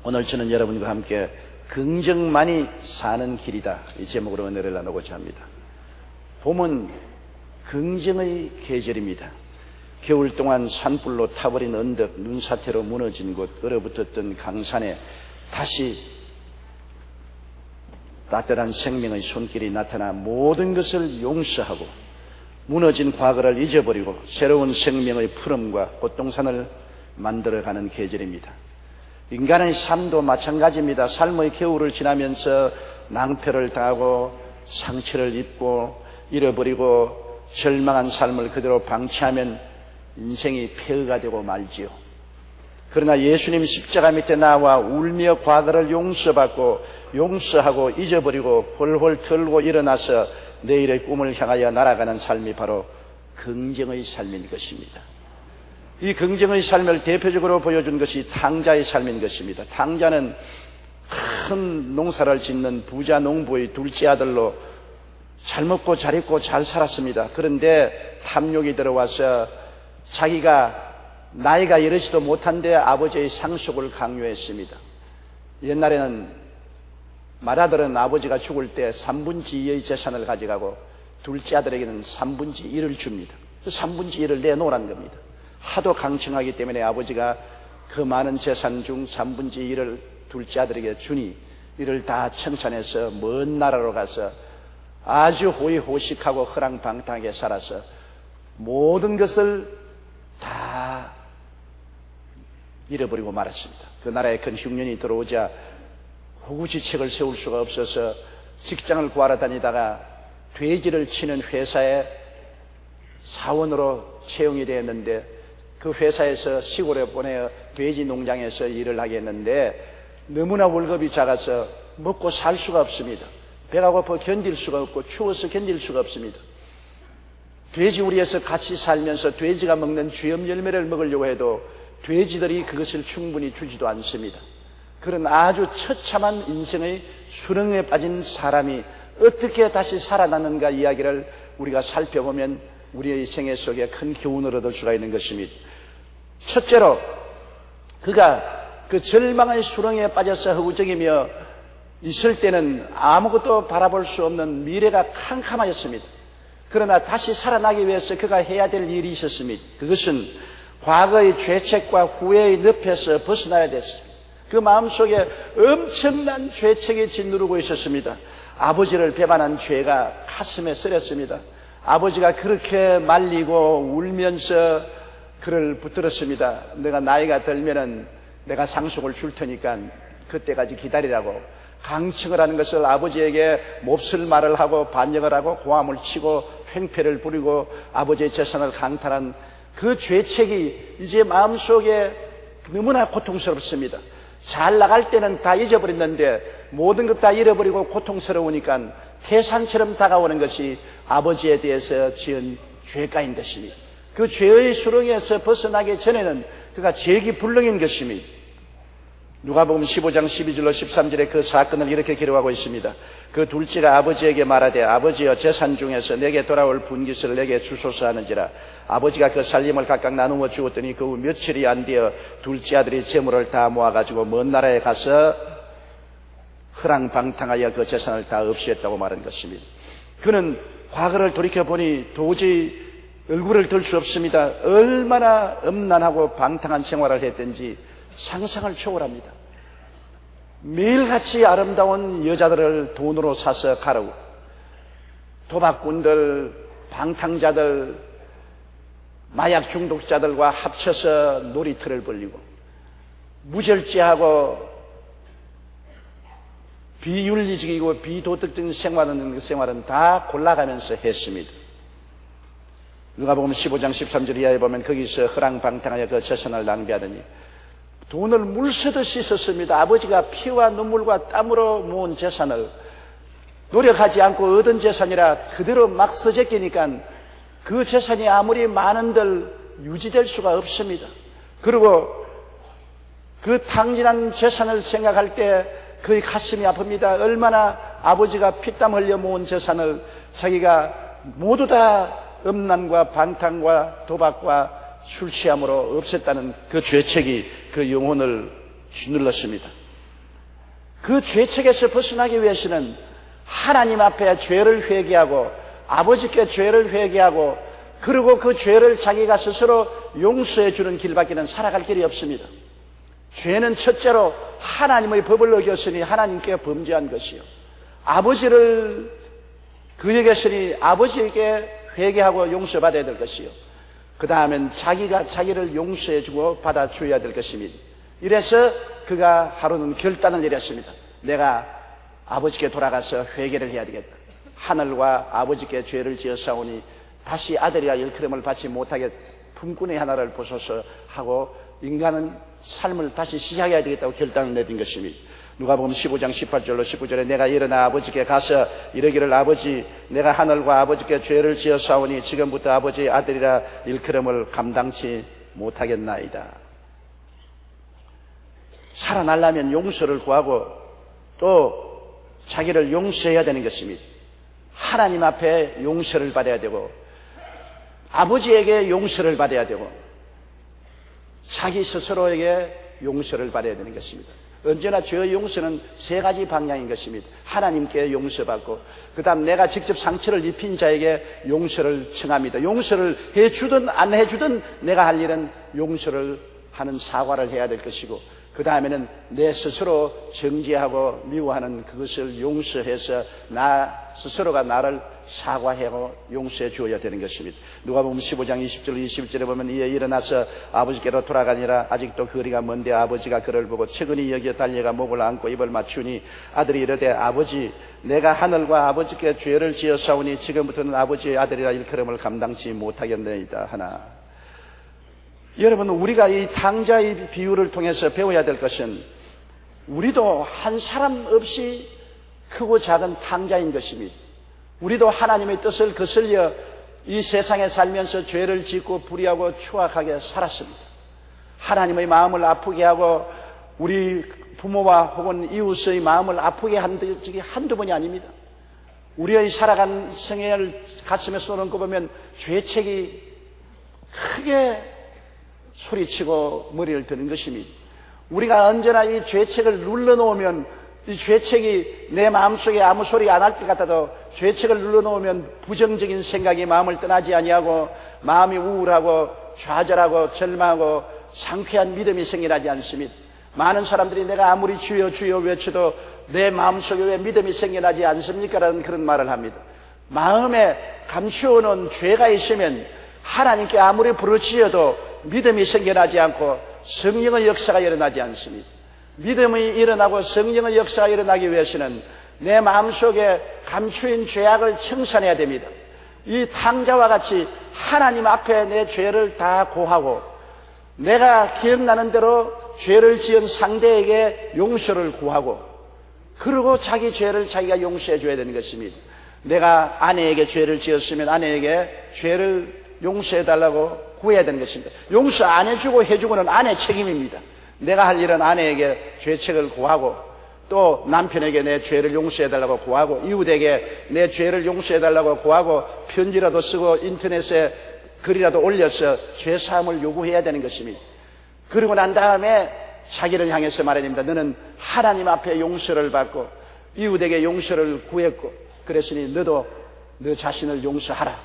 오늘 저는 여러분과 함께 긍정만이 사는 길이다, 이 제목으로 은혜를 나누고자 합니다. 봄은 긍정의 계절입니다. 겨울 동안 산불로 타버린 언덕, 눈사태로 무너진 곳, 얼어붙었던 강산에 다시 따뜻한 생명의 손길이 나타나 모든 것을 용서하고 무너진 과거를 잊어버리고 새로운 생명의 푸름과 꽃동산을 만들어가는 계절입니다. 인간의 삶도 마찬가지입니다. 삶의 겨울을 지나면서 낭패를 당하고 상처를 입고 잃어버리고 절망한 삶을 그대로 방치하면 인생이 폐허가 되고 말지요. 그러나 예수님 십자가 밑에 나와 울며 과거를 용서하고 잊어버리고 홀홀 털고 일어나서 내일의 꿈을 향하여 날아가는 삶이 바로 긍정의 삶인 것입니다. 이 긍정의 삶을 대표적으로 보여준 것이 탕자의 삶인 것입니다. 탕자는 큰 농사를 짓는 부자 농부의 둘째 아들로 잘 먹고 잘 입고 잘 살았습니다. 그런데 탐욕이 들어와서 자기가 나이가 이르지도 못한데 아버지의 상속을 강요했습니다. 옛날에는 맏아들은 아버지가 죽을 때 3분의 2의 재산을 가져가고 둘째 아들에게는 3분의 1을 줍니다. 그 3분의 1을 내놓으라는 겁니다. 하도 강청하기 때문에 아버지가 그 많은 재산 중 3분의 1을 둘째 아들에게 주니 이를 다 청산해서 먼 나라로 가서 아주 호의호식하고 허랑방탕하게 살아서 모든 것을 다 잃어버리고 말았습니다. 그 나라에 큰 흉년이 들어오자 호구지책을 세울 수가 없어서 직장을 구하러 다니다가 돼지를 치는 회사에 사원으로 채용이 되었는데 그 회사에서 시골에 보내어 돼지 농장에서 일을 하게 했는데 너무나 월급이 작아서 먹고 살 수가 없습니다. 배가 고파 견딜 수가 없고 추워서 견딜 수가 없습니다. 돼지우리에서 같이 살면서 돼지가 먹는 쥐염 열매를 먹으려고 해도 돼지들이 그것을 충분히 주지도 않습니다. 그런 아주 처참한 인생의 수렁에 빠진 사람이 어떻게 다시 살아나는가 이야기를 우리가 살펴보면 우리의 생애 속에 큰 교훈을 얻을 수가 있는 것입니다. 첫째로 그가 그 절망의 수렁에 빠져서 허우적이며 있을 때는 아무것도 바라볼 수 없는 미래가 캄캄하였습니다. 그러나 다시 살아나기 위해서 그가 해야 될 일이 있었습니다. 그것은 과거의 죄책과 후회의 늪에서 벗어나야 됐습니다. 그 마음속에 엄청난 죄책이 짓누르고 있었습니다. 아버지를 배반한 죄가 가슴에 쓰렸습니다. 아버지가 그렇게 말리고 울면서 그를 붙들었습니다. 내가 나이가 들면은 내가 상속을 줄 테니까 그때까지 기다리라고 강청을 하는 것을 아버지에게 몹쓸 말을 하고 반역을 하고 고함을 치고 횡패를 부리고 아버지의 재산을 강탈한 그 죄책이 이제 마음속에 너무나 고통스럽습니다. 잘 나갈 때는 다 잊어버렸는데 모든 것 다 잃어버리고 고통스러우니까 태산처럼 다가오는 것이 아버지에 대해서 지은 죄가인 것입니다. 그 죄의 수렁에서 벗어나기 전에는 그가 재기불능인 것입니다. 누가복음 15장 12절로 13절에 그 사건을 이렇게 기록하고 있습니다. 그 둘째가 아버지에게 말하되 아버지여 재산 중에서 내게 돌아올 분깃을 내게 주소서 하는지라. 아버지가 그 살림을 각각 나누어 주었더니 그 후 며칠이 안 되어 둘째 아들이 재물을 다 모아가지고 먼 나라에 가서 허랑방탕하여 그 재산을 다 없애했다고 말한 것입니다. 그는 과거를 돌이켜보니 도저히 얼굴을 들 수 없습니다. 얼마나 음란하고 방탕한 생활을 했든지 상상을 초월합니다. 매일같이 아름다운 여자들을 돈으로 사서 가르고 도박꾼들, 방탕자들, 마약 중독자들과 합쳐서 놀이터를 벌리고 무절제하고 비윤리적이고 비도덕적인 생활은 다 골라가면서 했습니다. 누가복음 15장 13절 이하에 보면 거기서 허랑방탕하여 그 재산을 낭비하더니 돈을 물쓰듯이 썼습니다. 아버지가 피와 눈물과 땀으로 모은 재산을 노력하지 않고 얻은 재산이라 그대로 막 써제끼니까 그 재산이 아무리 많은들 유지될 수가 없습니다. 그리고 그 탕진한 재산을 생각할 때 그의 가슴이 아픕니다. 얼마나 아버지가 피땀 흘려 모은 재산을 자기가 모두 다 음란과 방탕과 도박과 술 취함으로 없앴다는 그 죄책이 그 영혼을 짓눌렀습니다. 그 죄책에서 벗어나기 위해서는 하나님 앞에 죄를 회개하고 아버지께 죄를 회개하고 그리고 그 죄를 자기가 스스로 용서해 주는 길밖에는 살아갈 길이 없습니다. 죄는 첫째로 하나님의 법을 어겼으니 하나님께 범죄한 것이요, 아버지를 그에게서니 아버지에게 회개하고 용서받아야 될 것이요, 그 다음엔 자기가 자기를 용서해주고 받아줘야 될 것입니다. 이래서 그가 하루는 결단을 내렸습니다. 내가 아버지께 돌아가서 회개를 해야 되겠다. 하늘과 아버지께 죄를 지었사오니 다시 아들이라 일컬음을 받지 못하게 품꾼의 하나를 보소서 하고 인간은 삶을 다시 시작해야 되겠다고 결단을 내린 것입니다. 누가복음 15장 18절로 19절에 내가 일어나 아버지께 가서 이르기를 아버지, 내가 하늘과 아버지께 죄를 지었사오니 지금부터 아버지의 아들이라 일컬음을 감당치 못하겠나이다. 살아나려면 용서를 구하고 또 자기를 용서해야 되는 것입니다. 하나님 앞에 용서를 받아야 되고 아버지에게 용서를 받아야 되고 자기 스스로에게 용서를 받아야 되는 것입니다. 언제나 죄의 용서는 세 가지 방향인 것입니다. 하나님께 용서받고 그 다음 내가 직접 상처를 입힌 자에게 용서를 청합니다. 용서를 해주든 안 해주든 내가 할 일은 용서를 하는 사과를 해야 될 것이고 그 다음에는 내 스스로 정죄하고 미워하는 그것을 용서해서 나 스스로가 나를 사과하고 용서해 주어야 되는 것입니다. 누가복음 15장 20절 21절에 보면 이에 일어나서 아버지께로 돌아가니라. 아직도 거리가 먼데 아버지가 그를 보고 측은히 여기에 달려가 목을 안고 입을 맞추니 아들이 이르되 아버지, 내가 하늘과 아버지께 죄를 지었사오니 지금부터는 아버지의 아들이라 일컬음을 감당치 못하겠나이다 하나. 여러분, 우리가 이 탕자의 비유를 통해서 배워야 될 것은 우리도 한 사람 없이 크고 작은 탕자인 것입니다. 우리도 하나님의 뜻을 거슬려 이 세상에 살면서 죄를 짓고 불의하고 추악하게 살았습니다. 하나님의 마음을 아프게 하고 우리 부모와 혹은 이웃의 마음을 아프게 한 적이 한두 번이 아닙니다. 우리의 살아간 생애를 가슴에 쏟아놓고 보면 죄책이 크게 소리치고 머리를 드는 것입니다. 우리가 언제나 이 죄책을 눌러놓으면 이 죄책이 내 마음속에 아무 소리 안 할 것 같아도 죄책을 눌러놓으면 부정적인 생각이 마음을 떠나지 아니하고 마음이 우울하고 좌절하고 절망하고 상쾌한 믿음이 생겨나지 않습니다. 많은 사람들이 내가 아무리 주여 주여 외쳐도 내 마음속에 왜 믿음이 생겨나지 않습니까? 라는 그런 말을 합니다. 마음에 감추어놓은 죄가 있으면 하나님께 아무리 부르짖어도 믿음이 생겨나지 않고 성령의 역사가 일어나지 않습니다. 믿음이 일어나고 성령의 역사가 일어나기 위해서는 내 마음속에 감추인 죄악을 청산해야 됩니다. 이 탕자와 같이 하나님 앞에 내 죄를 다 고하고 내가 기억나는 대로 죄를 지은 상대에게 용서를 구하고 그리고 자기 죄를 자기가 용서해 줘야 되는 것입니다. 내가 아내에게 죄를 지었으면 아내에게 죄를 용서해 달라고 구해야 되는 것입니다. 용서 안 해주고 해주고는 아내 책임입니다. 내가 할 일은 아내에게 죄책을 구하고 또 남편에게 내 죄를 용서해달라고 구하고 이웃에게 내 죄를 용서해달라고 구하고 편지라도 쓰고 인터넷에 글이라도 올려서 죄사함을 요구해야 되는 것입니다. 그리고 난 다음에 자기를 향해서 말해야 됩니다. 너는 하나님 앞에 용서를 받고 이웃에게 용서를 구했고 그랬으니 너도 너 자신을 용서하라.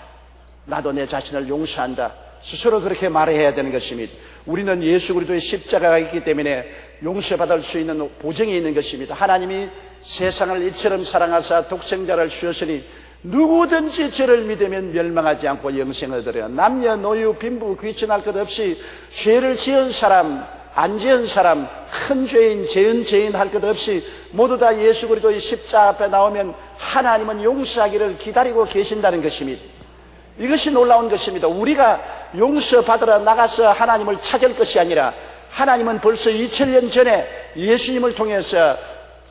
나도 내 자신을 용서한다. 스스로 그렇게 말해야 되는 것입니다. 우리는 예수 그리스도의 십자가가 있기 때문에 용서받을 수 있는 보증이 있는 것입니다. 하나님이 세상을 이처럼 사랑하사 독생자를 주셨으니 누구든지 저를 믿으면 멸망하지 않고 영생을 얻으리라. 남녀 노유 빈부 귀천할 것 없이 죄를 지은 사람 안 지은 사람 큰 죄인 죄은 죄인 할 것 없이 모두 다 예수 그리스도의 십자가 앞에 나오면 하나님은 용서하기를 기다리고 계신다는 것입니다. 이것이 놀라운 것입니다. 우리가 용서받으러 나가서 하나님을 찾을 것이 아니라 하나님은 벌써 2000년 전에 예수님을 통해서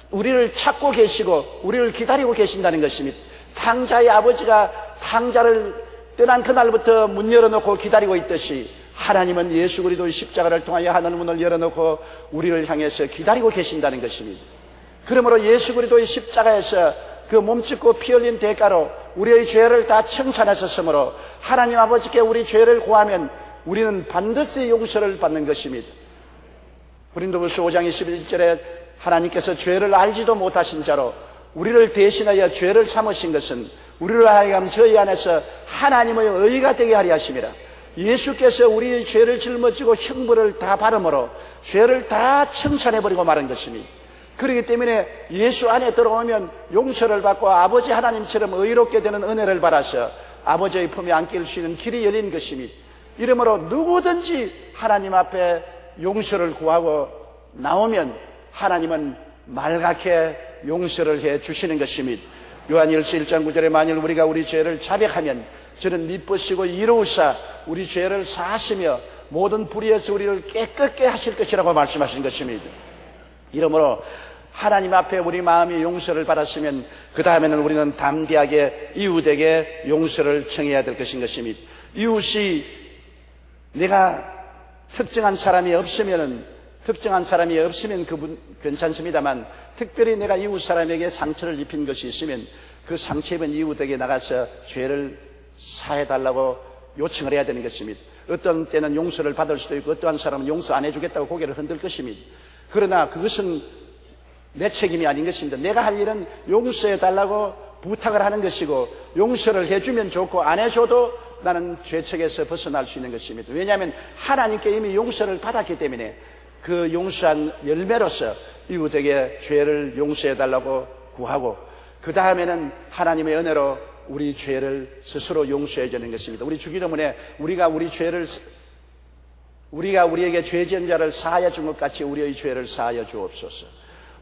우리를 찾고 계시고 우리를 기다리고 계신다는 것입니다. 탕자의 아버지가 탕자를 떠난 그날부터 문 열어놓고 기다리고 있듯이 하나님은 예수 그리스도의 십자가를 통하여 하늘 문을 열어놓고 우리를 향해서 기다리고 계신다는 것입니다. 그러므로 예수 그리스도의 십자가에서 그 몸짓고 피 흘린 대가로 우리의 죄를 다 청산하셨으므로 하나님 아버지께 우리 죄를 구하면 우리는 반드시 용서를 받는 것입니다. 고린도후서 5장 21절에 하나님께서 죄를 알지도 못하신 자로 우리를 대신하여 죄를 삼으신 것은 우리를 하여금 저희 안에서 하나님의 의가 되게 하려 하심이라. 예수께서 우리의 죄를 짊어지고 형벌을 다 받음으로 죄를 다 청산해버리고 마른 것이니, 그렇기 때문에 예수 안에 들어오면 용서를 받고 아버지 하나님처럼 의롭게 되는 은혜를 받아서 아버지의 품에 안길 수 있는 길이 열린 것이니, 이러므로 누구든지 하나님 앞에 용서를 구하고 나오면 하나님은 말갛게 용서를 해 주시는 것이니, 요한일서 1장 9절에 만일 우리가 우리 죄를 자백하면 저는 미쁘시고 이로우사 우리 죄를 사하시며 모든 불의에서 우리를 깨끗게 하실 것이라고 말씀하신 것입니다. 이러므로 하나님 앞에 우리 마음이 용서를 받았으면 그 다음에는 우리는 담대하게 이웃에게 용서를 청해야 될 것인 것입니다. 이웃이 내가 특정한 사람이 없으면 그분 괜찮습니다만, 특별히 내가 이웃 사람에게 상처를 입힌 것이 있으면 그 상처 입은 이웃에게 나가서 죄를 사해달라고 요청을 해야 되는 것입니다. 어떤 때는 용서를 받을 수도 있고 어떠한 사람은 용서 안 해주겠다고 고개를 흔들 것입니다. 그러나 그것은 내 책임이 아닌 것입니다. 내가 할 일은 용서해달라고 부탁을 하는 것이고, 용서를 해주면 좋고 안 해줘도 나는 죄책에서 벗어날 수 있는 것입니다. 왜냐하면 하나님께 이미 용서를 받았기 때문에 그 용서한 열매로서 이웃에게 죄를 용서해달라고 구하고, 그 다음에는 하나님의 은혜로 우리 죄를 스스로 용서해 주는 것입니다. 우리 주기도문에 우리가 우리에게 죄 지은 자를 사하여 준 것 같이 우리의 죄를 사하여 주옵소서.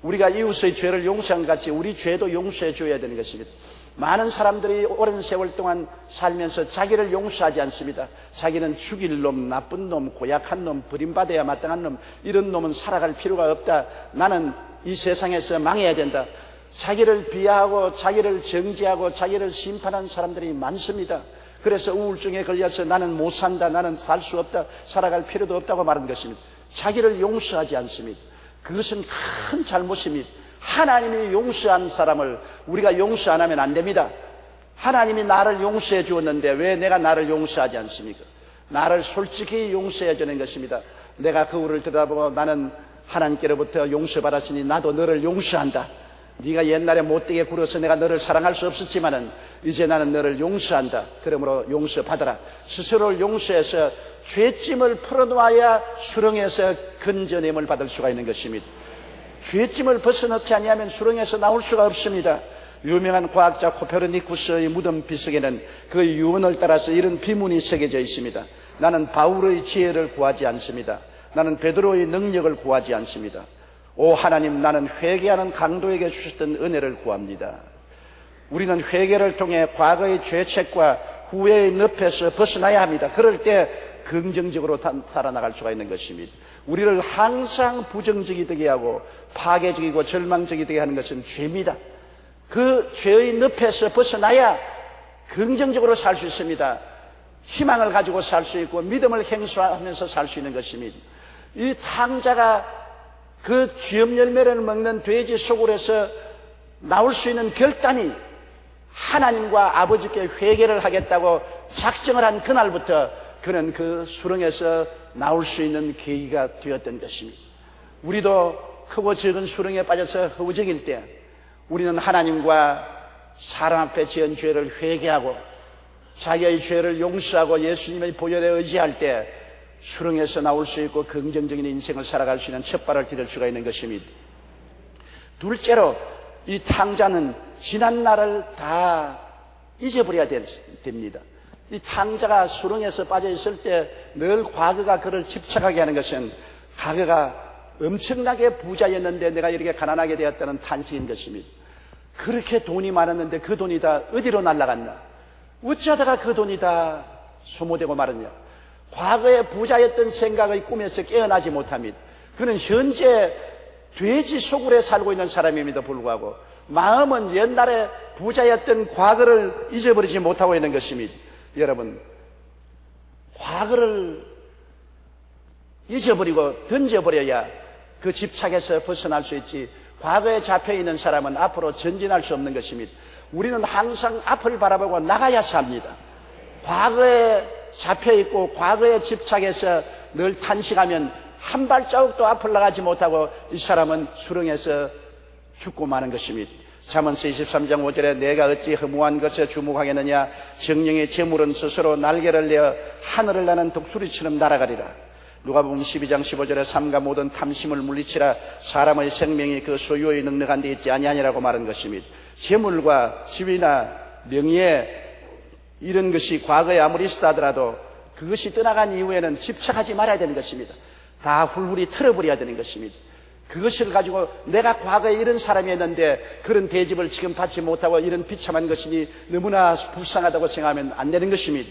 우리가 이웃의 죄를 용서한 것 같이 우리 죄도 용서해 줘야 되는 것입니다. 많은 사람들이 오랜 세월 동안 살면서 자기를 용서하지 않습니다. 자기는 죽일 놈, 나쁜 놈, 고약한 놈, 버림받아야 마땅한 놈, 이런 놈은 살아갈 필요가 없다. 나는 이 세상에서 망해야 된다. 자기를 비하하고 자기를 정죄하고 자기를 심판하는 사람들이 많습니다. 그래서 우울증에 걸려서 나는 못 산다, 나는 살 수 없다, 살아갈 필요도 없다고 말하는 것입니다. 자기를 용서하지 않습니다. 그것은 큰 잘못입니다. 하나님이 용서한 사람을 우리가 용서 안 하면 안 됩니다. 하나님이 나를 용서해 주었는데 왜 내가 나를 용서하지 않습니까? 나를 솔직히 용서해 주는 것입니다. 내가 거울을 들여다보고 나는 하나님께로부터 용서받았으니 나도 너를 용서한다. 네가 옛날에 못되게 굴어서 내가 너를 사랑할 수 없었지만은 이제 나는 너를 용서한다. 그러므로 용서받아라. 스스로를 용서해서 죄짐을 풀어놓아야 수렁에서 건져냄을 받을 수가 있는 것입니다. 죄짐을 벗어놓지 아니하면 수렁에서 나올 수가 없습니다. 유명한 과학자 코페르니쿠스의 무덤 비석에는 그 유언을 따라서 이런 비문이 새겨져 있습니다. 나는 바울의 지혜를 구하지 않습니다. 나는 베드로의 능력을 구하지 않습니다. 오 하나님, 나는 회개하는 강도에게 주셨던 은혜를 구합니다. 우리는 회개를 통해 과거의 죄책과 후회의 늪에서 벗어나야 합니다. 그럴 때 긍정적으로 살아나갈 수가 있는 것입니다. 우리를 항상 부정적이 되게 하고 파괴적이고 절망적이 되게 하는 것은 죄입니다. 그 죄의 늪에서 벗어나야 긍정적으로 살 수 있습니다. 희망을 가지고 살 수 있고 믿음을 행수하면서 살 수 있는 것입니다. 이 탕자가 그 쥐염 열매를 먹는 돼지 소굴에서 나올 수 있는 결단이 하나님과 아버지께 회개를 하겠다고 작정을 한 그날부터 그는 그 수렁에서 나올 수 있는 계기가 되었던 것입니다. 우리도 크고 적은 수렁에 빠져서 허우적일 때 우리는 하나님과 사람 앞에 지은 죄를 회개하고 자기의 죄를 용서하고 예수님의 보혈에 의지할 때 수렁에서 나올 수 있고 긍정적인 인생을 살아갈 수 있는 첫발을 디딜 수가 있는 것입니다. 둘째로 이 탕자는 지난 날을 다 잊어버려야 됩니다. 이 탕자가 수렁에서 빠져 있을 때 늘 과거가 그를 집착하게 하는 것은 과거가 엄청나게 부자였는데 내가 이렇게 가난하게 되었다는 탄식인 것입니다. 그렇게 돈이 많았는데 그 돈이 다 어디로 날아갔나? 어쩌다가 그 돈이 다 소모되고 말았냐? 과거에 부자였던 생각의 꿈에서 깨어나지 못합니다. 그는 현재 돼지 소굴에 살고 있는 사람임에도 불구하고 마음은 옛날에 부자였던 과거를 잊어버리지 못하고 있는 것입니다. 여러분, 과거를 잊어버리고 던져버려야 그 집착에서 벗어날 수 있지, 과거에 잡혀있는 사람은 앞으로 전진할 수 없는 것입니다. 우리는 항상 앞을 바라보고 나가야 삽니다. 과거에 잡혀있고 과거에 집착해서 늘 탄식하면 한 발자국도 앞을 나가지 못하고 이 사람은 수렁에서 죽고 마는 것입니다. 잠언서 23장 5절에 내가 어찌 허무한 것에 주목하겠느냐 정령의 재물은 스스로 날개를 내어 하늘을 나는 독수리처럼 날아가리라. 누가복음 12장 15절에 삼가 모든 탐심을 물리치라 사람의 생명이 그 소유에 넉넉한 데 있지 아니하니라고 말한 것입니다. 재물과 지위나 명예 이런 것이 과거에 아무리 있었다 하더라도 그것이 떠나간 이후에는 집착하지 말아야 되는 것입니다. 다 훌훌히 틀어버려야 되는 것입니다. 그것을 가지고 내가 과거에 이런 사람이었는데 그런 대접을 지금 받지 못하고 이런 비참한 것이니 너무나 불쌍하다고 생각하면 안 되는 것입니다.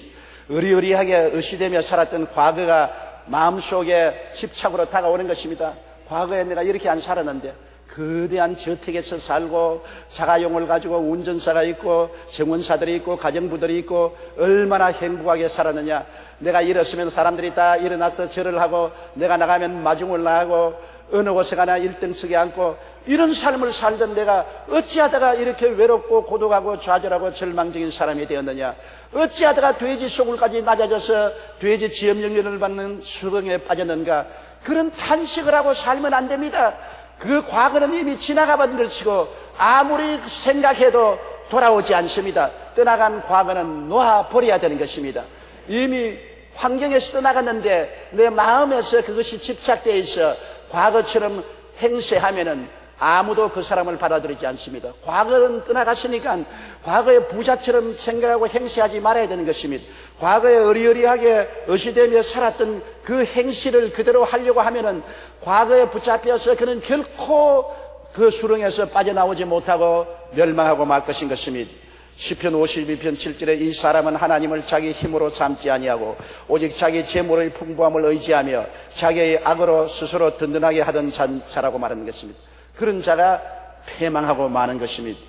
의리의리하게 의시되며 살았던 과거가 마음속에 집착으로 다가오는 것입니다. 과거에 내가 이렇게 안 살았는데 거대한 저택에서 살고 자가용을 가지고 운전사가 있고 정원사들이 있고 가정부들이 있고 얼마나 행복하게 살았느냐. 내가 일었으면 사람들이 다 일어나서 절을 하고 내가 나가면 마중을 나가고 어느 곳에 가나 1등석에 앉고 이런 삶을 살던 내가 어찌하다가 이렇게 외롭고 고독하고 좌절하고 절망적인 사람이 되었느냐. 어찌하다가 돼지 소굴까지 낮아져서 돼지 지엄령련을 받는 수렁에 빠졌는가. 그런 탄식을 하고 살면 안 됩니다. 그 과거는 이미 지나가 버린 것이고 아무리 생각해도 돌아오지 않습니다. 떠나간 과거는 놓아버려야 되는 것입니다. 이미 환경에서 떠나갔는데 내 마음에서 그것이 집착되어 있어 과거처럼 행세하면은 아무도 그 사람을 받아들이지 않습니다. 과거는 떠나갔으니까 과거의 부자처럼 생각하고 행세하지 말아야 되는 것입니다. 과거에 의리의리하게 의시되며 살았던 그 행실을 그대로 하려고 하면은 과거에 붙잡혀서 그는 결코 그 수렁에서 빠져나오지 못하고 멸망하고 말 것인 것입니다. 시편 52편 7절에 이 사람은 하나님을 자기 힘으로 삼지 아니하고 오직 자기 재물의 풍부함을 의지하며 자기의 악으로 스스로 든든하게 하던 자라고 말하는 것입니다. 그런 자가 패망하고 마는 것입니다.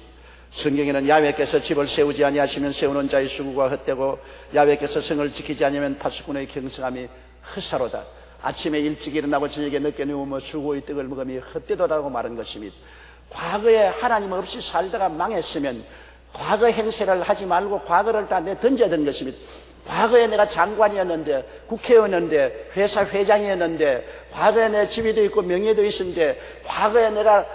성경에는 야훼께서 집을 세우지 아니하시면 세우는 자의 수고가 헛되고 야훼께서 성을 지키지 아니하면 파수꾼의 경성함이 헛사로다. 아침에 일찍 일어나고 저녁에 늦게 누우며 수고의 떡을 먹음이 헛되도라고 말한 것입니다. 과거에 하나님 없이 살다가 망했으면 과거 행세를 하지 말고 과거를 다 내던져야 되는 것입니다. 과거에 내가 장관이었는데 국회의원이었는데 회사 회장이었는데 과거에 내 지위도 있고 명예도 있었는데 과거에 내가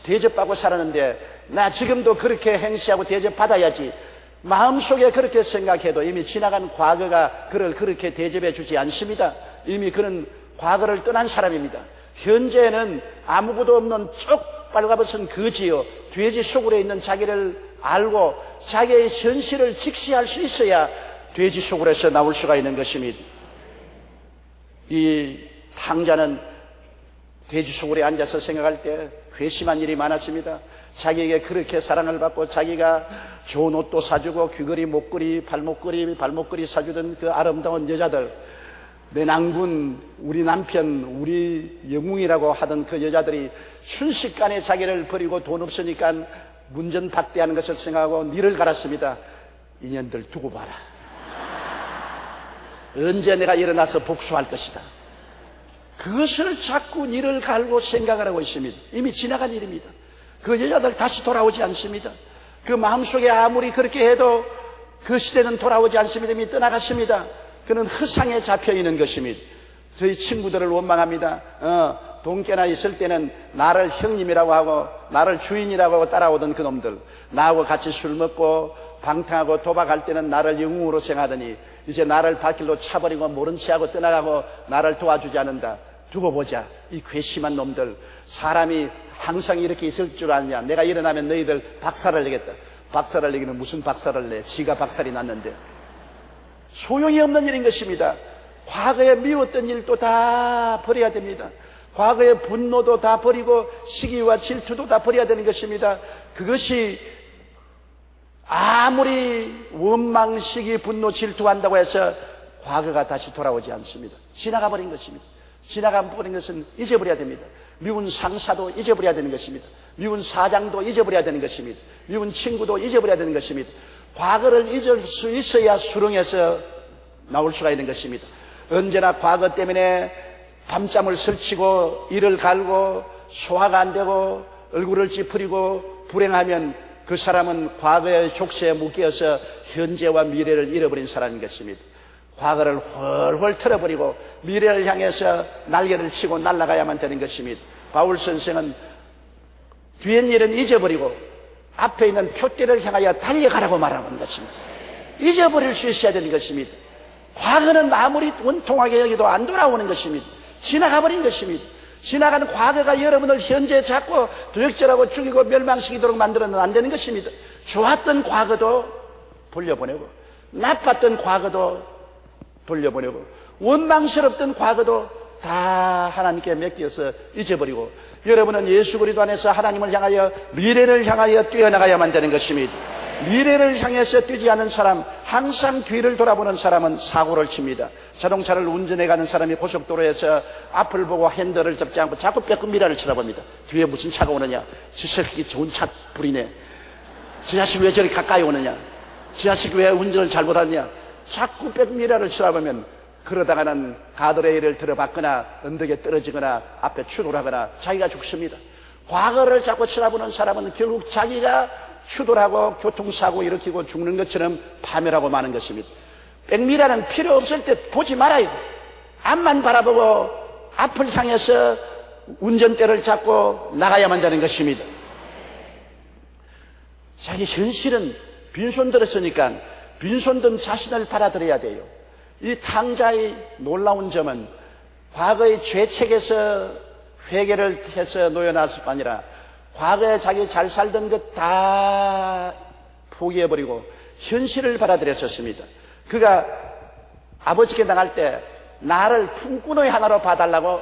대접받고 살았는데 나 지금도 그렇게 행세하고 대접받아야지. 마음속에 그렇게 생각해도 이미 지나간 과거가 그를 그렇게 대접해 주지 않습니다. 이미 그는 과거를 떠난 사람입니다. 현재는 아무것도 없는 쪽 빨가벗은 거지요. 돼지 속으로 있는 자기를 알고 자기의 현실을 직시할 수 있어야 돼지 속으로서 나올 수가 있는 것입니다. 이 탕자는 돼지 속으로 앉아서 생각할 때 회심한 일이 많았습니다. 자기에게 그렇게 사랑을 받고 자기가 좋은 옷도 사주고 귀걸이, 목걸이, 발목걸이 사주던 그 아름다운 여자들, 내 낭군, 우리 남편, 우리 영웅이라고 하던 그 여자들이 순식간에 자기를 버리고 돈 없으니까 문전박대하는 것을 생각하고 니를 갈았습니다. 인연들 두고 봐라. 언제 내가 일어나서 복수할 것이다. 그것을 자꾸 니를 갈고 생각을 하고 있습니다. 이미 지나간 일입니다. 그 여자들 다시 돌아오지 않습니다. 그 마음속에 아무리 그렇게 해도 그 시대는 돌아오지 않습니다. 이미 떠나갔습니다. 그는 허상에 잡혀있는 것입니다. 저희 친구들을 원망합니다. 동계나 있을 때는 나를 형님이라고 하고 나를 주인이라고 하고 따라오던 그 놈들, 나하고 같이 술 먹고 방탕하고 도박할 때는 나를 영웅으로 생각하더니 이제 나를 발길로 차버리고 모른 체하고 떠나가고 나를 도와주지 않는다. 두고 보자. 이 괘씸한 놈들. 사람이 항상 이렇게 있을 줄 아느냐. 내가 일어나면 너희들 박살을 내겠다. 박살을 내기는 무슨 박살을 내. 지가 박살이 났는데. 소용이 없는 일인 것입니다. 과거에 미웠던 일도 다 버려야 됩니다. 과거의 분노도 다 버리고 시기와 질투도 다 버려야 되는 것입니다. 그것이 아무리 원망, 시기, 분노, 질투한다고 해서 과거가 다시 돌아오지 않습니다. 지나가 버린 것입니다. 지나가 버린 것은 잊어버려야 됩니다. 미운 상사도 잊어버려야 되는 것입니다. 미운 사장도 잊어버려야 되는 것입니다. 미운 친구도 잊어버려야 되는 것입니다. 과거를 잊을 수 있어야 수렁에서 나올 수가 있는 것입니다. 언제나 과거 때문에 밤잠을 설치고 이를 갈고 소화가 안 되고 얼굴을 찌푸리고 불행하면 그 사람은 과거의 족쇄에 묶여서 현재와 미래를 잃어버린 사람인 것입니다. 과거를 훨훨 털어버리고 미래를 향해서 날개를 치고 날아가야만 되는 것입니다. 바울 선생은 뒤엔 일은 잊어버리고 앞에 있는 표대를 향하여 달려가라고 말하는 것입니다. 잊어버릴 수 있어야 되는 것입니다. 과거는 아무리 원통하게 여기도 안 돌아오는 것입니다. 지나가버린 것입니다. 지나간 과거가 여러분을 현재 잡고 도적질하고 죽이고 멸망시키도록 만들어는 안 되는 것입니다. 좋았던 과거도 돌려보내고 나빴던 과거도 돌려보내고 원망스럽던 과거도 다 하나님께 맡겨서 잊어버리고 여러분은 예수 그리스도 안에서 하나님을 향하여 미래를 향하여 뛰어나가야만 되는 것입니다. 미래를 향해서 뛰지 않은 사람, 항상 뒤를 돌아보는 사람은 사고를 칩니다. 자동차를 운전해가는 사람이 고속도로에서 앞을 보고 핸들을 잡지 않고 자꾸 빼끔 미라를 쳐다봅니다. 뒤에 무슨 차가 오느냐, 저 새끼 좋은 차 부리네, 저 자식 왜 저리 가까이 오느냐, 저 자식 왜 운전을 잘못하느냐, 자꾸 빼끔 미라를 쳐다보면 그러다가는 가드레일을 들어박거나 언덕에 떨어지거나 앞에 추돌하거나 자기가 죽습니다. 과거를 자꾸 쳐다보는 사람은 결국 자기가 추돌하고 교통사고 일으키고 죽는 것처럼 파멸하고 마는 것입니다. 백미라는 필요 없을 때 보지 말아요. 앞만 바라보고 앞을 향해서 운전대를 잡고 나가야만 되는 것입니다. 자기 현실은 빈손 들었으니까 빈손 든 자신을 받아들여야 돼요. 이 탕자의 놀라운 점은 과거의 죄책에서 회개를 해서 놓여놨을 뿐 아니라 과거에 자기 잘 살던 것 다 포기해버리고 현실을 받아들였었습니다. 그가 아버지께 나갈 때 나를 품꾼의 하나로 봐달라고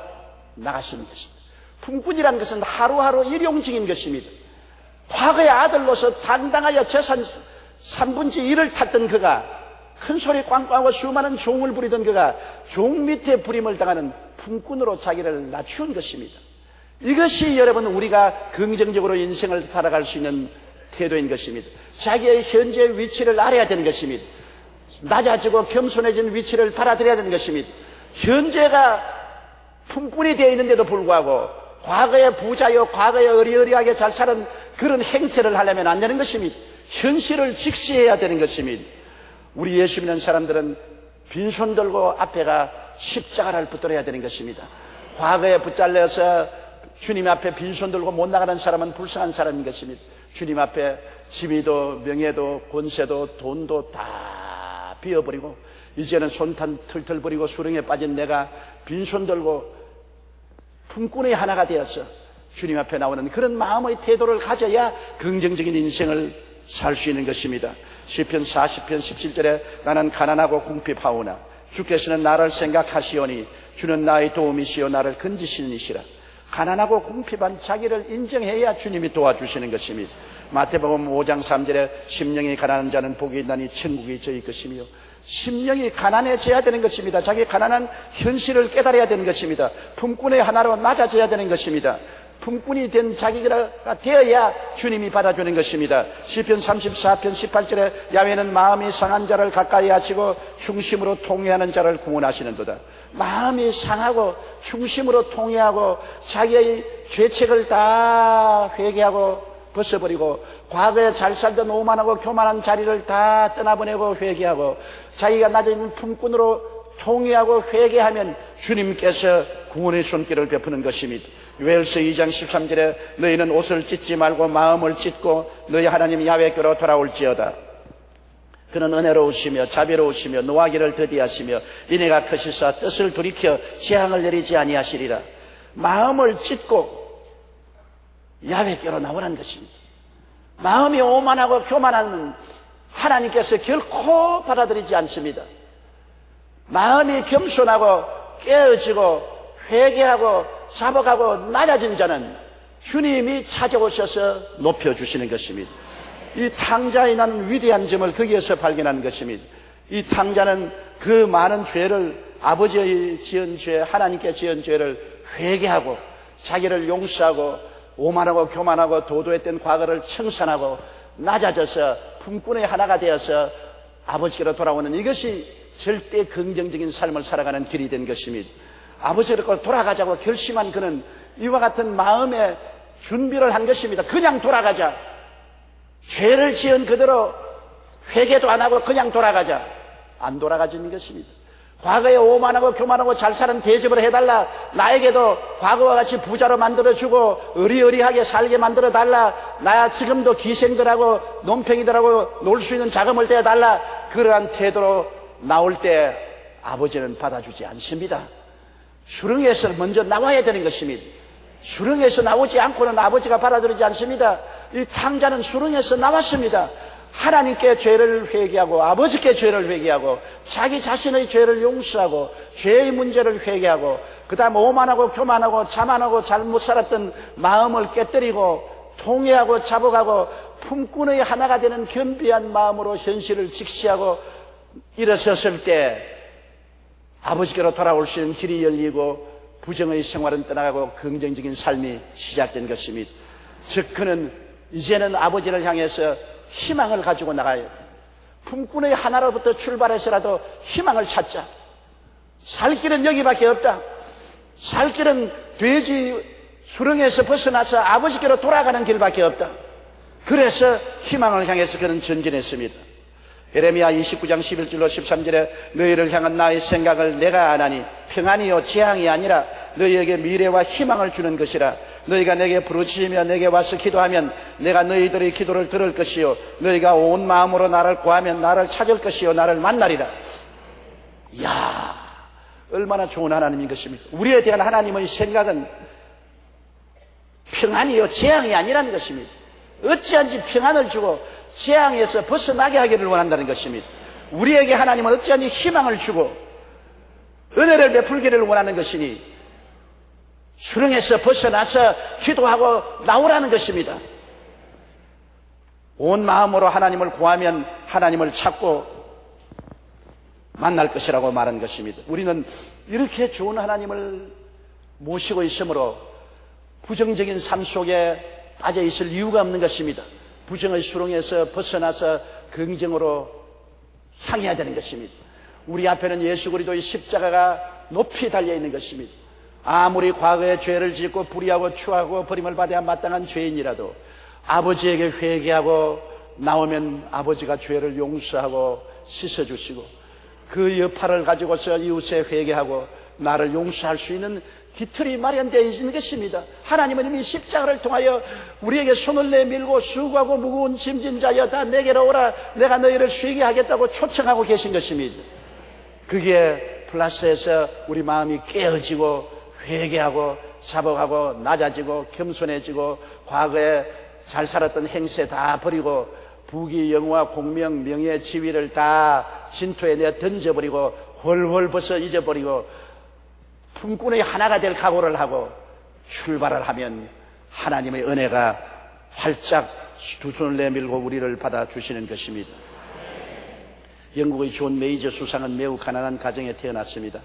나갔습니다. 품꾼이라는 것은 하루하루 일용직인 것입니다. 과거의 아들로서 당당하여 재산 3분의 1을 탔던 그가 큰 소리 꽝꽝하고 수많은 종을 부리던 그가 종 밑에 부림을 당하는 품꾼으로 자기를 낮춘 것입니다. 이것이 여러분 우리가 긍정적으로 인생을 살아갈 수 있는 태도인 것입니다. 자기의 현재 위치를 알아야 되는 것입니다. 낮아지고 겸손해진 위치를 받아들여야 되는 것입니다. 현재가 품꾼이 되어 있는데도 불구하고 과거의 부자요 과거에 어리어리하게 잘 사는 그런 행세를 하려면 안 되는 것입니다. 현실을 직시해야 되는 것입니다. 우리 예수 믿는 사람들은 빈손 들고 앞에가 십자가를 붙들어야 되는 것입니다. 과거에 붙잡려서 주님 앞에 빈손 들고 못 나가는 사람은 불쌍한 사람인 것입니다. 주님 앞에 지위도 명예도 권세도 돈도 다 비워버리고 이제는 손탄 털털 버리고 수렁에 빠진 내가 빈손 들고 품꾼의 하나가 되어서 주님 앞에 나오는 그런 마음의 태도를 가져야 긍정적인 인생을 살 수 있는 것입니다. 시편 40편 17절에 나는 가난하고 궁핍하오나 주께서는 나를 생각하시오니 주는 나의 도움이시오 나를 건지시는 이시라. 가난하고 궁핍한 자기를 인정해야 주님이 도와주시는 것입니다. 마태복음 5장 3절에 심령이 가난한 자는 복이 있나니 천국이 저희 것이며 심령이 가난해져야 되는 것입니다. 자기 가난한 현실을 깨달아야 되는 것입니다. 품꾼의 하나로 낮아져야 되는 것입니다. 품꾼이 된 자기가 되어야 주님이 받아주는 것입니다. 시편 34편 18절에 야훼는 마음이 상한 자를 가까이 하시고 중심으로 통회하는 자를 구원하시는도다. 마음이 상하고 중심으로 통회하고 자기의 죄책을 다 회개하고 벗어버리고 과거에 잘 살던 오만하고 교만한 자리를 다 떠나보내고 회개하고 자기가 낮아 있는 품꾼으로 통회하고 회개하면 주님께서 구원의 손길을 베푸는 것입니다. 요엘서 2장 13절에 너희는 옷을 찢지 말고 마음을 찢고 너희 하나님 야훼께로 돌아올지어다. 그는 은혜로우시며 자비로우시며 노하기를 더디하시며 이내가 크시사 뜻을 돌이켜 재앙을 내리지 아니하시리라. 마음을 찢고 야훼께로 나오라는 것입니다. 마음이 오만하고 교만한 하나님께서 결코 받아들이지 않습니다. 마음이 겸손하고 깨어지고 회개하고 잡아가고 낮아진 자는 주님이 찾아오셔서 높여주시는 것입니다. 이 탕자에 나는 위대한 점을 거기에서 발견하는 것입니다. 이 탕자는 그 많은 죄를 아버지의 지은 죄, 하나님께 지은 죄를 회개하고 자기를 용서하고 오만하고 교만하고 도도했던 과거를 청산하고 낮아져서 품꾼의 하나가 되어서 아버지께로 돌아오는 이것이 절대 긍정적인 삶을 살아가는 길이 된 것입니다. 아버지로 돌아가자고 결심한 그는 이와 같은 마음의 준비를 한 것입니다. 그냥 돌아가자. 죄를 지은 그대로 회개도 안 하고 그냥 돌아가자. 안 돌아가지는 것입니다. 과거에 오만하고 교만하고 잘 사는 대접을 해달라. 나에게도 과거와 같이 부자로 만들어주고 의리의리하게 살게 만들어달라. 나야 지금도 기생들하고 논팽이들하고 놀 수 있는 자금을 떼어달라. 그러한 태도로 나올 때 아버지는 받아주지 않습니다. 수렁에서 먼저 나와야 되는 것입니다. 수렁에서 나오지 않고는 아버지가 받아들이지 않습니다. 이 탕자는 수렁에서 나왔습니다. 하나님께 죄를 회개하고 아버지께 죄를 회개하고 자기 자신의 죄를 용서하고 죄의 문제를 회개하고 그 다음 오만하고 교만하고 자만하고 잘못 살았던 마음을 깨뜨리고 통회하고 자복하고 품꾼의 하나가 되는 겸비한 마음으로 현실을 직시하고 일어섰을 때 아버지께로 돌아올 수 있는 길이 열리고 부정의 생활은 떠나가고 긍정적인 삶이 시작된 것입니다. 즉 그는 이제는 아버지를 향해서 희망을 가지고 나가야 돼. 품꾼의 하나로부터 출발해서라도 희망을 찾자. 살 길은 여기밖에 없다. 살 길은 돼지 수렁에서 벗어나서 아버지께로 돌아가는 길밖에 없다. 그래서 희망을 향해서 그는 전진했습니다. 예레미야 29장 11절로 13절에 너희를 향한 나의 생각을 내가 아나니 평안이요 재앙이 아니라 너희에게 미래와 희망을 주는 것이라. 너희가 내게 부르짖으며 내게 와서 기도하면 내가 너희들의 기도를 들을 것이요 너희가 온 마음으로 나를 구하면 나를 찾을 것이요 나를 만나리라. 이야, 얼마나 좋은 하나님인 것입니까? 우리에 대한 하나님의 생각은 평안이요 재앙이 아니라는 것입니다. 어찌한지 평안을 주고 재앙에서 벗어나게 하기를 원한다는 것입니다. 우리에게 하나님은 어찌한지 희망을 주고 은혜를 베풀기를 원하는 것이니 수렁에서 벗어나서 기도하고 나오라는 것입니다. 온 마음으로 하나님을 구하면 하나님을 찾고 만날 것이라고 말한 것입니다. 우리는 이렇게 좋은 하나님을 모시고 있으므로 부정적인 삶 속에 빠져 있을 이유가 없는 것입니다. 부정의 수렁에서 벗어나서 긍정으로 향해야 되는 것입니다. 우리 앞에는 예수 그리스도의 십자가가 높이 달려있는 것입니다. 아무리 과거에 죄를 짓고 불의하고 추하고 버림을 받아야 마땅한 죄인이라도 아버지에게 회개하고 나오면 아버지가 죄를 용서하고 씻어주시고 그 여파를 가지고서 이웃에 회개하고 나를 용서할 수 있는 기틀이 마련되어 있는 것입니다. 하나님은 이미 십자가를 통하여 우리에게 손을 내밀고 수고하고 무거운 짐진 자여 다 내게로 오라 내가 너희를 쉬게 하겠다고 초청하고 계신 것입니다. 그게 플러스해서 우리 마음이 깨어지고 회개하고 자복하고 낮아지고 겸손해지고 과거에 잘 살았던 행세 다 버리고 부귀 영화 공명 명예 지위를 다 진토에 내 던져버리고 헐헐 벗어 잊어버리고 품꾼의 하나가 될 각오를 하고 출발을 하면 하나님의 은혜가 활짝 두 손을 내밀고 우리를 받아주시는 것입니다. 영국의 존 메이저 수상은 매우 가난한 가정에 태어났습니다.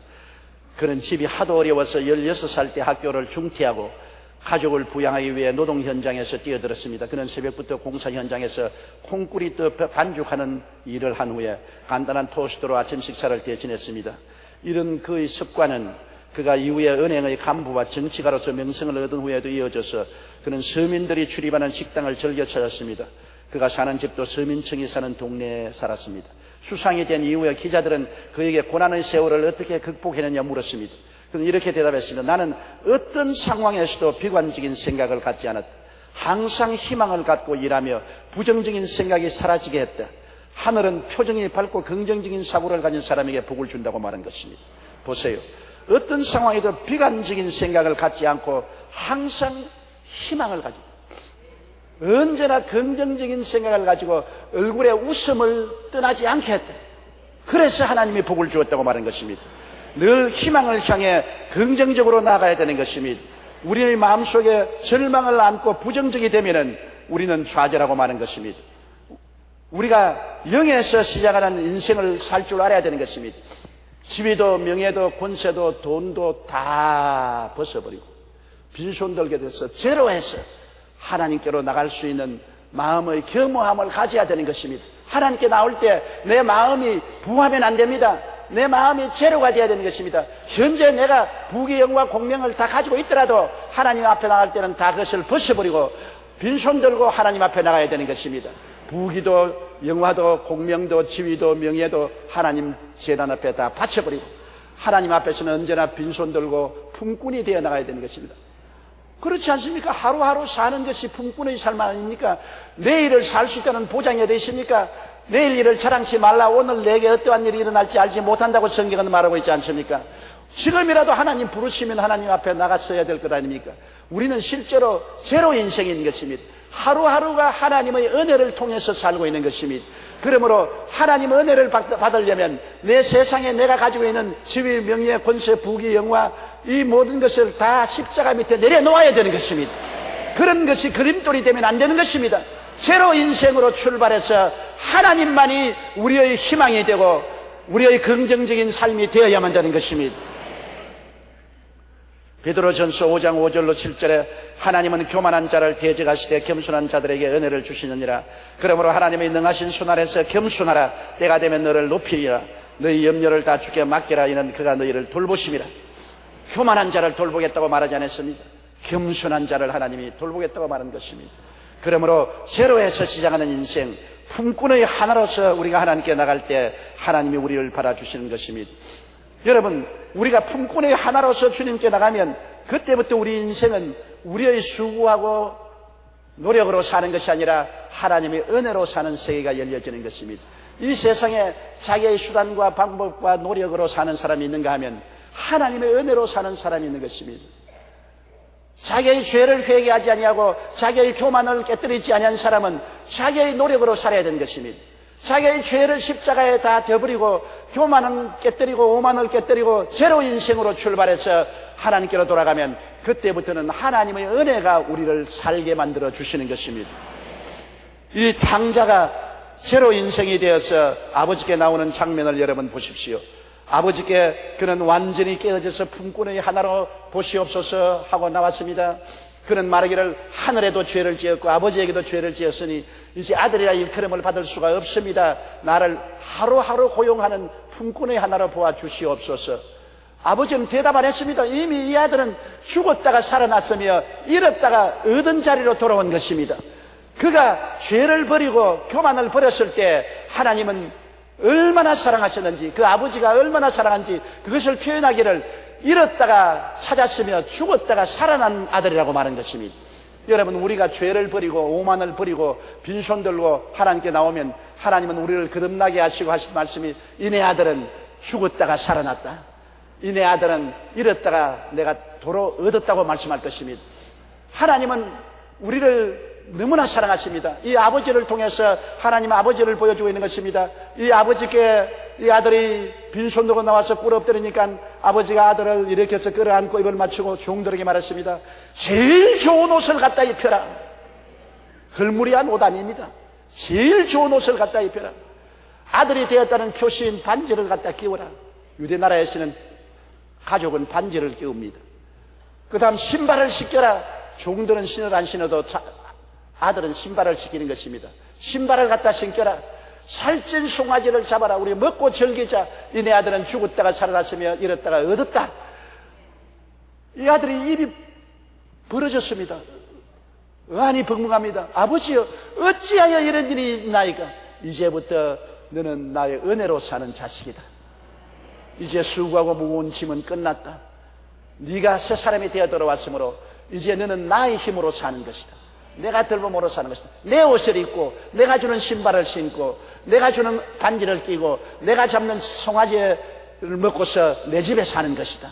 그는 집이 하도 어려워서 16살 때 학교를 중퇴하고 가족을 부양하기 위해 노동 현장에서 뛰어들었습니다. 그는 새벽부터 공사 현장에서 콩꾸리 떠 반죽하는 일을 한 후에 간단한 토스트로 아침 식사를 대신했습니다. 이런 그의 습관은 그가 이후에 은행의 간부와 정치가로서 명성을 얻은 후에도 이어져서 그는 서민들이 출입하는 식당을 즐겨 찾았습니다. 그가 사는 집도 서민층이 사는 동네에 살았습니다. 수상이 된 이후에 기자들은 그에게 고난의 세월을 어떻게 극복했느냐 물었습니다. 그는 이렇게 대답했습니다. 나는 어떤 상황에서도 비관적인 생각을 갖지 않았다. 항상 희망을 갖고 일하며 부정적인 생각이 사라지게 했다. 하늘은 표정이 밝고 긍정적인 사고를 가진 사람에게 복을 준다고 말한 것입니다. 보세요. 어떤 상황에도 비관적인 생각을 갖지 않고 항상 희망을 가지고 언제나 긍정적인 생각을 가지고 얼굴에 웃음을 떠나지 않게 했다. 그래서 하나님이 복을 주었다고 말한 것입니다. 늘 희망을 향해 긍정적으로 나가야 되는 것입니다. 우리의 마음속에 절망을 안고 부정적이 되면은 우리는 좌절하고 마는 것입니다. 우리가 영에서 시작하는 인생을 살 줄 알아야 되는 것입니다. 지위도 명예도 권세도 돈도 다 벗어버리고 빈손 들게 돼서 제로해서 하나님께로 나갈 수 있는 마음의 겸허함을 가져야 되는 것입니다. 하나님께 나올 때 내 마음이 부하면 안 됩니다. 내 마음이 제로가 되어야 되는 것입니다. 현재 내가 부귀 영화 공명을 다 가지고 있더라도 하나님 앞에 나갈 때는 다 그것을 벗어버리고 빈손 들고 하나님 앞에 나가야 되는 것입니다. 부귀도 영화도 공명도 지위도 명예도 하나님 제단 앞에 다 바쳐버리고 하나님 앞에서는 언제나 빈손 들고 품꾼이 되어 나가야 되는 것입니다. 그렇지 않습니까? 하루하루 사는 것이 품꾼의 삶 아닙니까? 내일을 살 수 있다는 보장이 어디 있습니까? 내일 일을 자랑치 말라. 오늘 내게 어떠한 일이 일어날지 알지 못한다고 성경은 말하고 있지 않습니까? 지금이라도 하나님 부르시면 하나님 앞에 나갔어야 될 것 아닙니까? 우리는 실제로 제로 인생인 것입니다. 하루하루가 하나님의 은혜를 통해서 살고 있는 것입니다. 그러므로 하나님의 은혜를 받으려면 내 세상에 내가 가지고 있는 지위, 명예, 권세, 부귀, 영화 이 모든 것을 다 십자가 밑에 내려놓아야 되는 것입니다. 그런 것이 그림돌이 되면 안 되는 것입니다. 제로 인생으로 출발해서 하나님만이 우리의 희망이 되고 우리의 긍정적인 삶이 되어야만 되는 것입니다. 베드로전서 5장 5절로 7절에 하나님은 교만한 자를 대적하시되 겸손한 자들에게 은혜를 주시느니라. 그러므로 하나님의 능하신 손 아래서 겸손하라. 때가 되면 너를 높이리라. 너희 염려를 다 주께 맡기라. 이는 그가 너희를 돌보심이라. 교만한 자를 돌보겠다고 말하지 않았습니까? 겸손한 자를 하나님이 돌보겠다고 말한 것입니다. 그러므로 제로에서 시작하는 인생, 품꾼의 하나로서 우리가 하나님께 나갈 때 하나님이 우리를 받아주시는 것입니다. 여러분, 우리가 품꾼의 하나로서 주님께 나가면 그때부터 우리 인생은 우리의 수고하고 노력으로 사는 것이 아니라 하나님의 은혜로 사는 세계가 열려지는 것입니다. 이 세상에 자기의 수단과 방법과 노력으로 사는 사람이 있는가 하면 하나님의 은혜로 사는 사람이 있는 것입니다. 자기의 죄를 회개하지 아니하고 자기의 교만을 깨뜨리지 아니한 사람은 자기의 노력으로 살아야 되는 것입니다. 자기의 죄를 십자가에 다 져버리고 교만은 깨뜨리고 오만을 깨뜨리고 제로 인생으로 출발해서 하나님께로 돌아가면 그때부터는 하나님의 은혜가 우리를 살게 만들어 주시는 것입니다. 이 탕자가 제로 인생이 되어서 아버지께 나오는 장면을 여러분 보십시오. 아버지께 그는 완전히 깨어져서 품꾼의 하나로 보시옵소서 하고 나왔습니다. 그는 말하기를 하늘에도 죄를 지었고 아버지에게도 죄를 지었으니 이제 아들이라 일컬음을 받을 수가 없습니다. 나를 하루하루 고용하는 품꾼의 하나로 보아주시옵소서. 아버지는 대답 안 했습니다. 이미 이 아들은 죽었다가 살아났으며 잃었다가 얻은 자리로 돌아온 것입니다. 그가 죄를 버리고 교만을 버렸을 때 하나님은 얼마나 사랑하셨는지, 그 아버지가 얼마나 사랑한지 그것을 표현하기를 잃었다가 찾았으며 죽었다가 살아난 아들이라고 말한 것입니다. 여러분, 우리가 죄를 버리고 오만을 버리고 빈손 들고 하나님께 나오면 하나님은 우리를 거듭나게 하시고 하신 말씀이 이내 아들은 죽었다가 살아났다. 이내 아들은 잃었다가 내가 도로 얻었다고 말씀할 것입니다. 하나님은 우리를 너무나 사랑하십니다. 이 아버지를 통해서 하나님 아버지를 보여주고 있는 것입니다. 이 아버지께 이 아들이 빈손 들고 나와서 꿇어 엎드리니까 아버지가 아들을 일으켜서 끌어안고 입을 맞추고 종들에게 말했습니다. 제일 좋은 옷을 갖다 입혀라. 헐무리한 옷 아닙니다. 제일 좋은 옷을 갖다 입혀라. 아들이 되었다는 표시인 반지를 갖다 끼워라. 유대 나라에서는 가족은 반지를 끼웁니다. 그 다음 신발을 신겨라. 종들은 신을 안 신어도 아들은 신발을 신기는 것입니다. 신발을 갖다 신겨라. 살찐 송아지를 잡아라. 우리 먹고 즐기자. 이내 아들은 죽었다가 살아났으며 잃었다가 얻었다. 이 아들이 입이 벌어졌습니다. 의안이 벙벙합니다. 아버지여, 어찌하여 이런 일이 있나이까? 이제부터 너는 나의 은혜로 사는 자식이다. 이제 수고하고 무거운 짐은 끝났다. 네가 새 사람이 되어 돌아왔으므로 이제 너는 나의 힘으로 사는 것이다. 내가 들범으로 사는 것이다. 내 옷을 입고 내가 주는 신발을 신고 내가 주는 반지를 끼고 내가 잡는 송아지를 먹고서 내 집에 사는 것이다.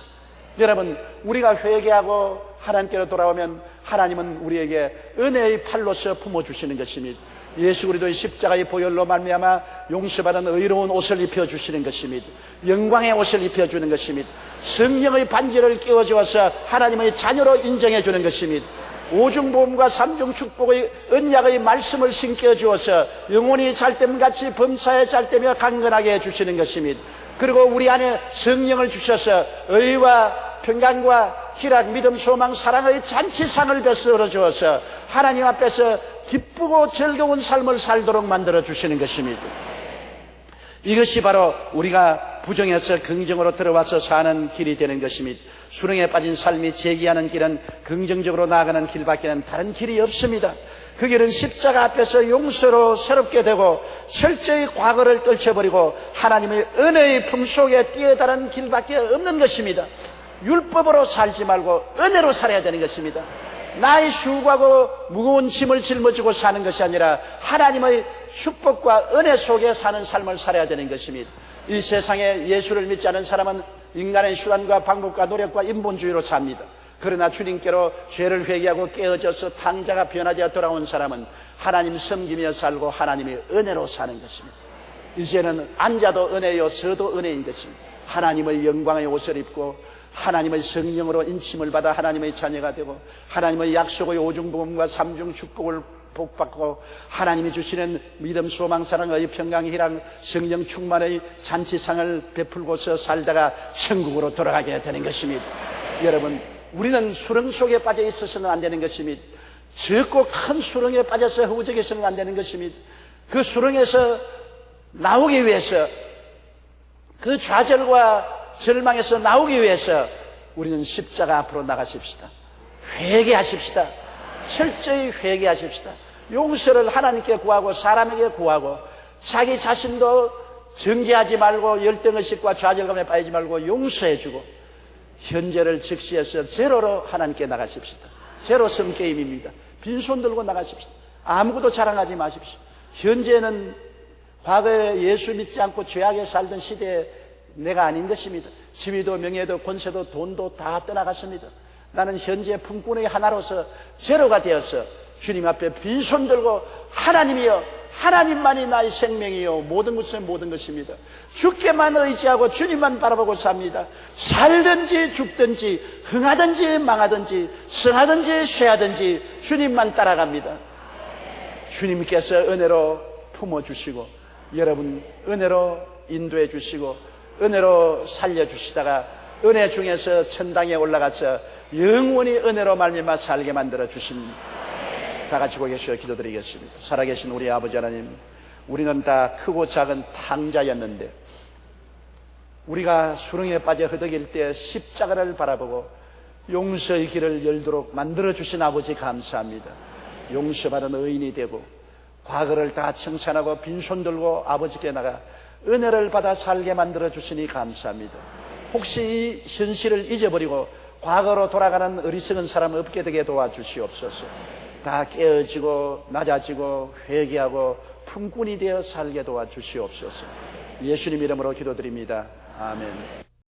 여러분, 우리가 회개하고 하나님께로 돌아오면 하나님은 우리에게 은혜의 팔로서 품어주시는 것입니다. 예수 그리스도의 십자가의 보혈로 말미암아 용서받은 의로운 옷을 입혀주시는 것입니다. 영광의 옷을 입혀주는 것입니다. 성령의 반지를 끼워주어서 하나님의 자녀로 인정해주는 것입니다. 오중보험과 삼중축복의 언약의 말씀을 신겨 주어서 영혼이 잘됨같이 범사에 잘되며 강건하게 해주시는 것입니다. 그리고 우리 안에 성령을 주셔서 의와 평강과 희락, 믿음, 소망, 사랑의 잔치상을 베풀어 주어서 하나님 앞에서 기쁘고 즐거운 삶을 살도록 만들어 주시는 것입니다. 이것이 바로 우리가 부정에서 긍정으로 들어와서 사는 길이 되는 것입니다. 수렁에 빠진 삶이 제기하는 길은 긍정적으로 나아가는 길밖에는 다른 길이 없습니다. 그 길은 십자가 앞에서 용서로 새롭게 되고 철저히 과거를 떨쳐버리고 하나님의 은혜의 품속에 뛰어다니는 길밖에 없는 것입니다. 율법으로 살지 말고 은혜로 살아야 되는 것입니다. 나의 수고하고 무거운 짐을 짊어지고 사는 것이 아니라 하나님의 축복과 은혜 속에 사는 삶을 살아야 되는 것입니다. 이 세상에 예수를 믿지 않은 사람은 인간의 수단과 방법과 노력과 인본주의로 삽니다. 그러나 주님께로 죄를 회개하고 깨어져서 탕자가 변화되어 돌아온 사람은 하나님 섬기며 살고 하나님의 은혜로 사는 것입니다. 이제는 앉아도 은혜요 서도 은혜인 것입니다. 하나님의 영광의 옷을 입고 하나님의 성령으로 인침을 받아 하나님의 자녀가 되고 하나님의 약속의 오중복음과 삼중 축복을 복받고 하나님이 주시는 믿음, 소망, 사랑, 의, 평강, 희랑, 성령 충만의 잔치상을 베풀고서 살다가 천국으로 돌아가게 되는 것입니다. 여러분, 우리는 수렁 속에 빠져 있어서는 안 되는 것입니다. 적고 큰 수렁에 빠져서 허우적해서는 안 되는 것입니다. 그 수렁에서 나오기 위해서, 그 좌절과 절망에서 나오기 위해서 우리는 십자가 앞으로 나가십시다. 회개하십시다. 철저히 회개하십시다. 용서를 하나님께 구하고 사람에게 구하고 자기 자신도 정죄하지 말고 열등의식과 좌절감에 빠지지 말고 용서해주고 현재를 즉시해서 제로로 하나님께 나가십시다. 제로섬 게임입니다. 빈손 들고 나가십시다. 아무것도 자랑하지 마십시오. 현재는 과거에 예수 믿지 않고 죄악에 살던 시대에 내가 아닌 것입니다. 지위도 명예도 권세도 돈도 다 떠나갔습니다. 나는 현재 품꾼의 하나로서 제로가 되어서 주님 앞에 빈손 들고 하나님이여, 하나님만이 나의 생명이요 모든 것은 모든 것입니다. 주께만 의지하고 주님만 바라보고 삽니다. 살든지 죽든지 흥하든지 망하든지 성하든지 쇠하든지 주님만 따라갑니다. 주님께서 은혜로 품어주시고 여러분 은혜로 인도해 주시고 은혜로 살려주시다가 은혜 중에서 천당에 올라가서 영원히 은혜로 말미암아 살게 만들어 주십니다. 다 같이 고개 숙여 기도드리겠습니다. 살아계신 우리 아버지 하나님, 우리는 다 크고 작은 탕자였는데 우리가 수렁에 빠져 허덕일 때 십자가를 바라보고 용서의 길을 열도록 만들어 주신 아버지 감사합니다. 용서받은 의인이 되고 과거를 다 청산하고 빈손 들고 아버지께 나가 은혜를 받아 살게 만들어 주시니 감사합니다. 혹시 이 현실을 잊어버리고 과거로 돌아가는 어리석은 사람 없게 되게 도와주시옵소서. 다 깨어지고 낮아지고 회개하고 품꾼이 되어 살게 도와주시옵소서. 예수님 이름으로 기도드립니다. 아멘.